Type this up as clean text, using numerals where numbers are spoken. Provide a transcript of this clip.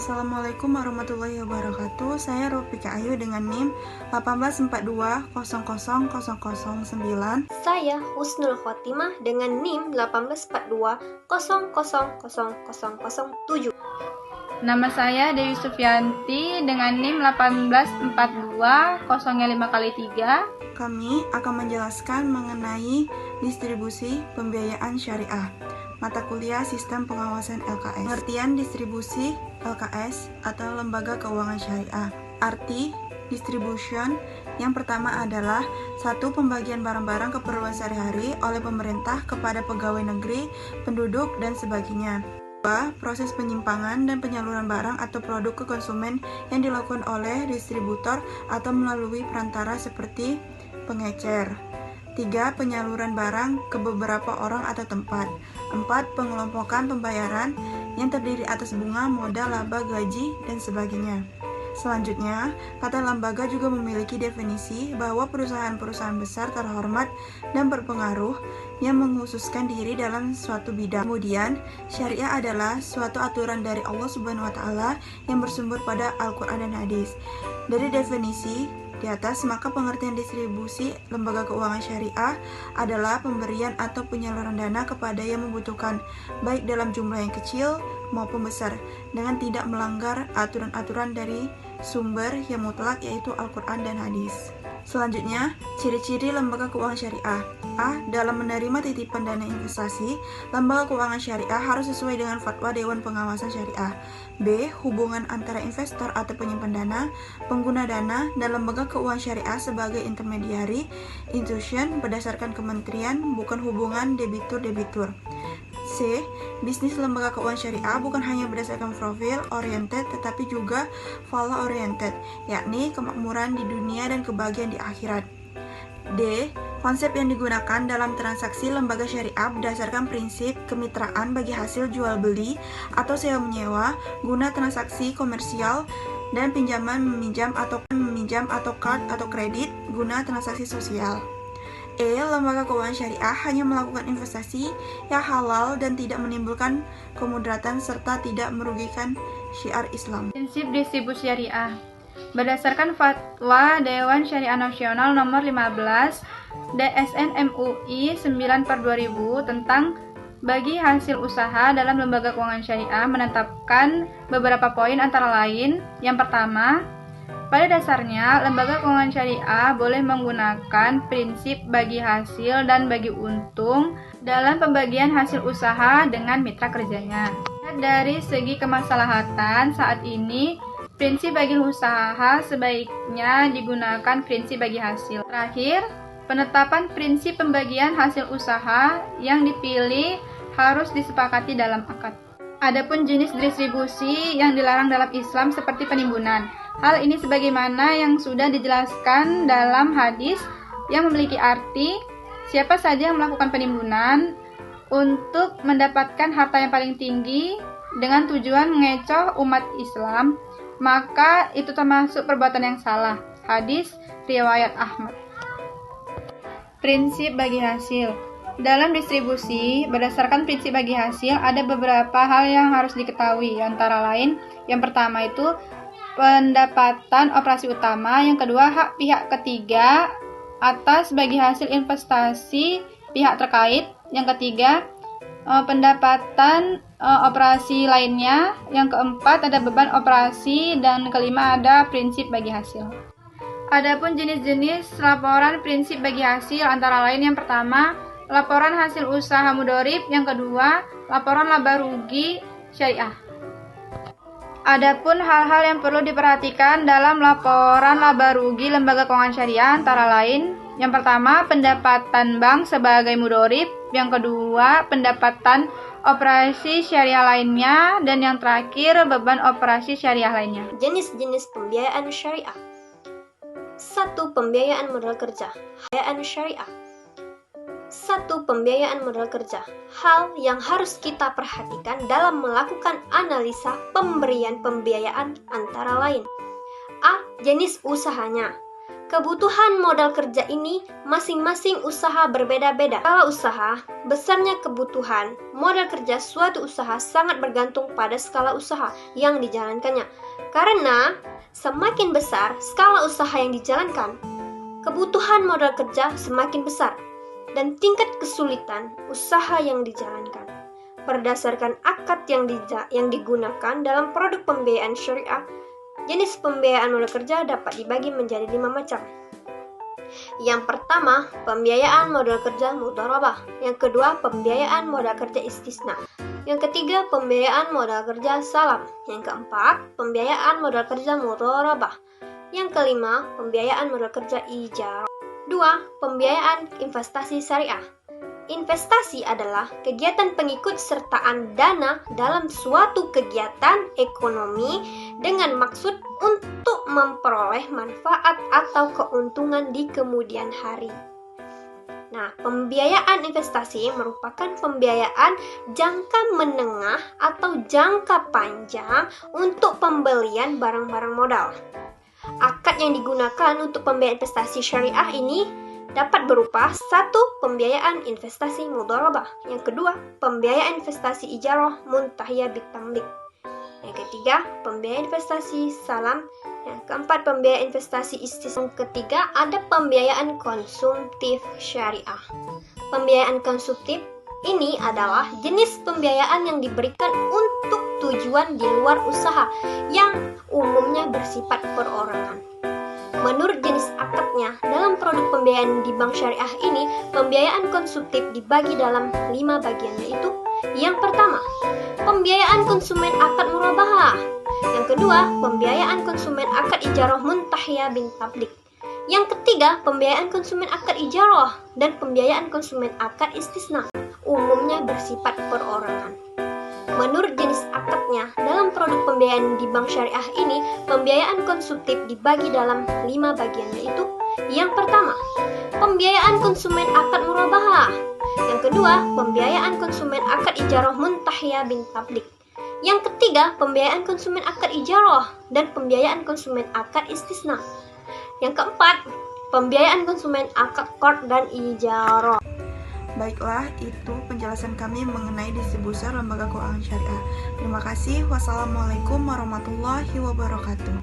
Assalamualaikum warahmatullahi wabarakatuh. Saya Rofika Ayu dengan NIM 184200009. Saya Husnul Khotimah dengan NIM 18420000007. Nama saya Dewi Sufianti dengan NIM 1842005x3. Kami akan menjelaskan mengenai distribusi pembiayaan syariah. Mata kuliah Sistem Pengawasan LKS. Pengertian distribusi LKS atau Lembaga Keuangan Syariah. Arti distribution yang pertama adalah satu, pembagian barang-barang keperluan sehari-hari oleh pemerintah kepada pegawai negeri, penduduk, dan sebagainya. 2. Proses penyimpangan dan penyaluran barang atau produk ke konsumen yang dilakukan oleh distributor atau melalui perantara seperti pengecer. 3. Penyaluran barang ke beberapa orang atau tempat. 4. Pengelompokan pembayaran yang terdiri atas bunga, modal, laba, gaji, dan sebagainya. Selanjutnya, kata lembaga juga memiliki definisi bahwa perusahaan-perusahaan besar terhormat dan berpengaruh yang mengkhususkan diri dalam suatu bidang. Kemudian, syariah adalah suatu aturan dari Allah Subhanahu wa Ta'ala yang bersumber pada Al-Quran dan Hadis. Dari definisi di atas, maka pengertian distribusi lembaga keuangan syariah adalah pemberian atau penyaluran dana kepada yang membutuhkan, baik dalam jumlah yang kecil maupun besar, dengan tidak melanggar aturan-aturan dari sumber yang mutlak yaitu Al-Quran dan Hadis. Selanjutnya, ciri-ciri lembaga keuangan syariah. A. Dalam menerima titipan dana investasi, lembaga keuangan syariah harus sesuai dengan fatwa Dewan Pengawasan Syariah. B. Hubungan antara investor atau penyimpan dana, pengguna dana, dan lembaga keuangan syariah sebagai intermediary institution berdasarkan kementerian, bukan hubungan debitur-debitur. C. Bisnis lembaga keuangan syariah bukan hanya berdasarkan profil oriented tetapi juga fala oriented, yakni kemakmuran di dunia dan kebahagiaan di akhirat. D. Konsep yang digunakan dalam transaksi lembaga syariah berdasarkan prinsip kemitraan bagi hasil jual beli atau sewa menyewa guna transaksi komersial dan pinjaman meminjam atau card atau kredit guna transaksi sosial. E. Lembaga keuangan syariah hanya melakukan investasi yang halal dan tidak menimbulkan kemudaratan serta tidak merugikan syiar Islam. Prinsip distribusi syariah berdasarkan Fatwa Dewan Syariah Nasional Nomor 15 DSN MUI 9/2000 tentang bagi hasil usaha dalam lembaga keuangan syariah menetapkan beberapa poin antara lain. Yang pertama, pada dasarnya, lembaga keuangan syariah boleh menggunakan prinsip bagi hasil dan bagi untung dalam pembagian hasil usaha dengan mitra kerjanya. Dari segi kemaslahatan, saat ini prinsip bagi usaha sebaiknya digunakan prinsip bagi hasil. Terakhir, penetapan prinsip pembagian hasil usaha yang dipilih harus disepakati dalam akad. Adapun jenis distribusi yang dilarang dalam Islam seperti penimbunan. Hal ini sebagaimana yang sudah dijelaskan dalam hadis yang memiliki arti, siapa saja yang melakukan penimbunan untuk mendapatkan harta yang paling tinggi dengan tujuan mengecoh umat Islam, maka itu termasuk perbuatan yang salah. Hadis riwayat Ahmad. Prinsip bagi hasil. Dalam distribusi, berdasarkan prinsip bagi hasil, ada beberapa hal yang harus diketahui. Antara lain, yang pertama itu pendapatan operasi utama, yang kedua hak pihak ketiga atas bagi hasil investasi pihak terkait, yang ketiga pendapatan operasi lainnya, yang keempat ada beban operasi, dan kelima ada prinsip bagi hasil. Adapun jenis-jenis laporan prinsip bagi hasil antara lain, yang pertama laporan hasil usaha mudorib, yang kedua laporan laba rugi syariah. Adapun hal-hal yang perlu diperhatikan dalam laporan laba rugi lembaga keuangan syariah antara lain, yang pertama pendapatan bank sebagai mudorib, yang kedua pendapatan operasi syariah lainnya, dan yang terakhir beban operasi syariah lainnya. Jenis-jenis pembiayaan syariah. 1. Pembiayaan modal kerja. Pembiayaan syariah. 1. Pembiayaan modal kerja. Hal yang harus kita perhatikan dalam melakukan analisa pemberian pembiayaan antara lain. A. Jenis usahanya. Kebutuhan modal kerja ini masing-masing usaha berbeda-beda. Skala usaha, besarnya kebutuhan modal kerja suatu usaha sangat bergantung pada skala usaha yang dijalankannya. Karena semakin besar skala usaha yang dijalankan, kebutuhan modal kerja semakin besar dan tingkat kesulitan usaha yang dijalankan. Berdasarkan akad yang digunakan dalam produk pembiayaan syariah, jenis pembiayaan modal kerja dapat dibagi menjadi 5 macam. Yang pertama, pembiayaan modal kerja mudharabah. Yang kedua, pembiayaan modal kerja istisna. Yang ketiga, pembiayaan modal kerja salam. Yang keempat, pembiayaan modal kerja mudharabah. Yang kelima, pembiayaan modal kerja ijarah. 2. Pembiayaan investasi syariah. Investasi adalah kegiatan pengikut sertaan dana dalam suatu kegiatan ekonomi dengan maksud untuk memperoleh manfaat atau keuntungan di kemudian hari. Nah, pembiayaan investasi merupakan pembiayaan jangka menengah atau jangka panjang untuk pembelian barang-barang modal. Akad yang digunakan untuk pembiayaan investasi syariah ini dapat berupa 1. Pembiayaan investasi mudharabah. Yang kedua, pembiayaan investasi ijarah muntahiyah bitamlik. Yang ketiga, pembiayaan investasi salam. Yang keempat, pembiayaan investasi istisna. Yang ketiga, ada pembiayaan konsumtif syariah. Pembiayaan konsumtif ini adalah jenis pembiayaan yang diberikan untuk tujuan di luar usaha yang umumnya bersifat perorangan. Menurut jenis akadnya, dalam produk pembiayaan di bank syariah ini, pembiayaan konsumtif dibagi dalam 5 bagian, yaitu yang pertama, pembiayaan konsumen akad murabahah. Yang kedua, pembiayaan konsumen akad ijarah muntahiyah bin tablik. Yang ketiga, pembiayaan konsumen akad ijarah dan pembiayaan konsumen akad istisna, umumnya bersifat perorangan. Menurut jenis akadnya, dalam produk pembiayaan di bank syariah ini, pembiayaan konsumtif dibagi dalam 5 bagian, yaitu yang pertama, pembiayaan konsumen akad murabahah. Yang kedua, pembiayaan konsumen akad ijarah muntahiyah bin tablik. Yang ketiga, pembiayaan konsumen akad ijarah dan pembiayaan konsumen akad istisna. Yang keempat, pembiayaan konsumen akad qard dan ijarah. Baiklah, itu penjelasan kami mengenai distribusi lembaga keuangan syariah. Terima kasih. Wassalamualaikum warahmatullahi wabarakatuh.